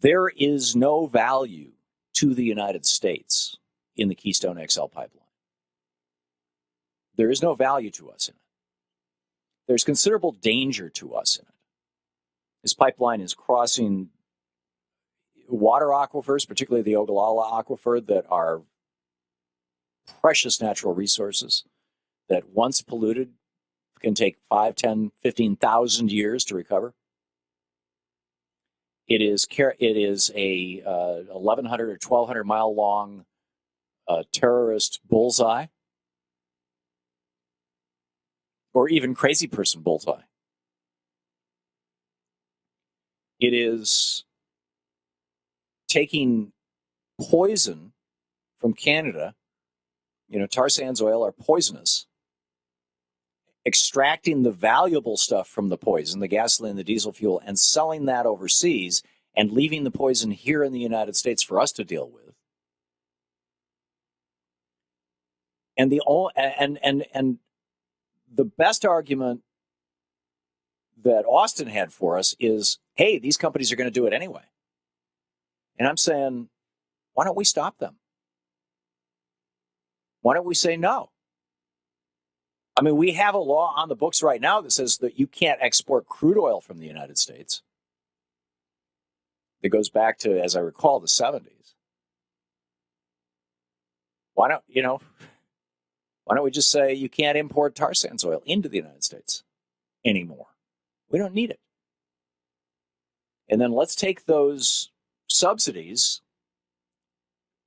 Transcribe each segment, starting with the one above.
There is no value to the United States in the Keystone XL pipeline. There is no value to us in it. There's considerable danger to us in it. This pipeline is crossing water aquifers, particularly the Ogallala Aquifer, that are precious natural resources that once polluted can take 5, 10, 15,000 years to recover. It is a 1,100 or 1,200 mile long terrorist bullseye, or even crazy person bullseye. It is taking poison from Canada. Tar sands oil are poisonous. Extracting the valuable stuff from the poison, the gasoline, the diesel fuel, and selling that overseas and leaving the poison here in the United States for us to deal with. And the best argument that Austin had for us is, hey, these companies are going to do it anyway. And I'm saying, why don't we stop them? Why don't we say no? I mean, we have a law on the books right now that says that you can't export crude oil from the United States. It goes back to, as I recall, the 70s. Why don't we just say you can't import tar sands oil into the United States anymore? We don't need it. And then let's take those subsidies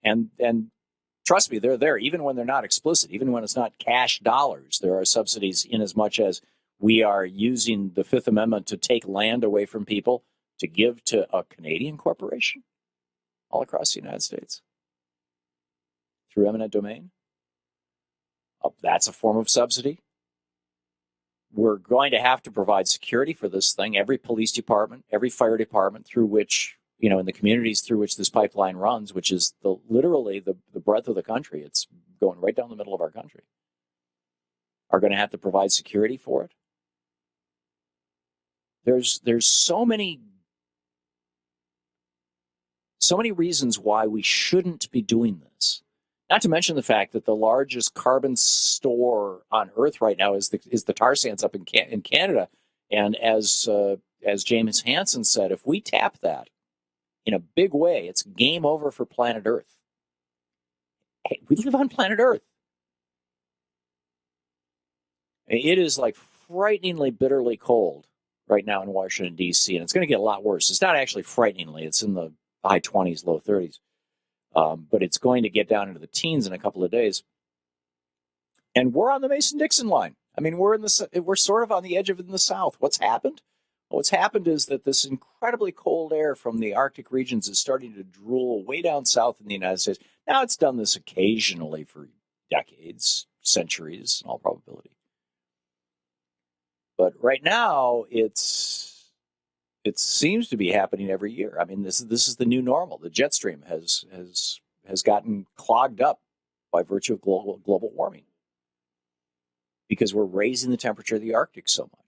and trust me, they're there, even when they're not explicit, even when it's not cash dollars. There are subsidies in as much as we are using the Fifth Amendment to take land away from people to give to a Canadian corporation all across the United States through eminent domain. That's a form of subsidy. We're going to have to provide security for this thing. Every police department, every fire department through which, in the communities through which this pipeline runs, which is literally the breadth of the country, it's going right down the middle of our country, are going to have to provide security for it. There's so many reasons why we shouldn't be doing this. Not to mention the fact that the largest carbon store on Earth right now is the tar sands up in Canada, and as James Hansen said, if we tap that in a big way, it's game over for planet Earth. Hey, we live on planet Earth. It is like frighteningly, bitterly cold right now in Washington, D.C., and it's going to get a lot worse. It's not actually frighteningly. It's in the high 20s, low 30s. But it's going to get down into the teens in a couple of days. And we're on the Mason-Dixon line. I mean, we're sort of on the edge of it in the south. What's happened? What's happened is that this incredibly cold air from the Arctic regions is starting to drool way down south in the United States. Now, it's done this occasionally for decades, centuries, in all probability. But right now, it seems to be happening every year. I mean, this is the new normal. The jet stream has gotten clogged up by virtue of global warming because we're raising the temperature of the Arctic so much.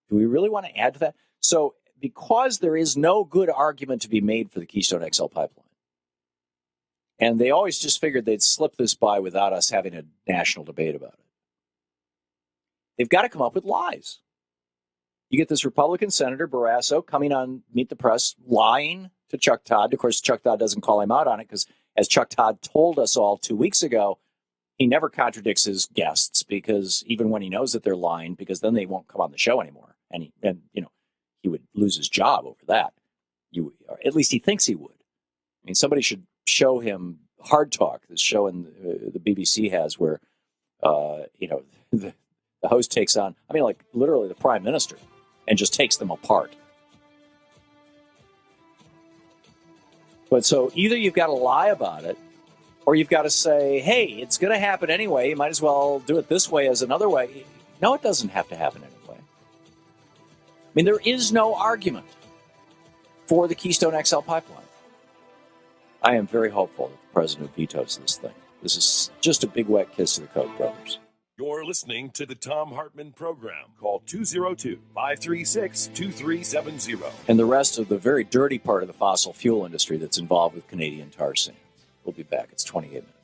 Do we really want to add to that? So, because there is no good argument to be made for the Keystone XL pipeline, and they always just figured they'd slip this by without us having a national debate about it, they've got to come up with lies. You get this Republican Senator Barrasso coming on Meet the Press, lying to Chuck Todd. Of course, Chuck Todd doesn't call him out on it because, as Chuck Todd told us all 2 weeks ago, he never contradicts his guests because even when he knows that they're lying, because then they won't come on the show anymore. And he would lose his job over that. Or at least he thinks he would. I mean, somebody should show him Hard Talk, this show the BBC has where, the host takes on, like literally the prime minister, and just takes them apart. But so either you've got to lie about it, or you've got to say, hey, it's going to happen anyway. You might as well do it this way as another way. No, it doesn't have to happen anyway. I mean, there is no argument for the Keystone XL pipeline. I am very hopeful that the president vetoes this thing. This is just a big wet kiss to the Koch brothers. You're listening to the Thom Hartmann Program. Call 202-536-2370. And the rest of the very dirty part of the fossil fuel industry that's involved with Canadian tar sands. We'll be back. It's 28 minutes.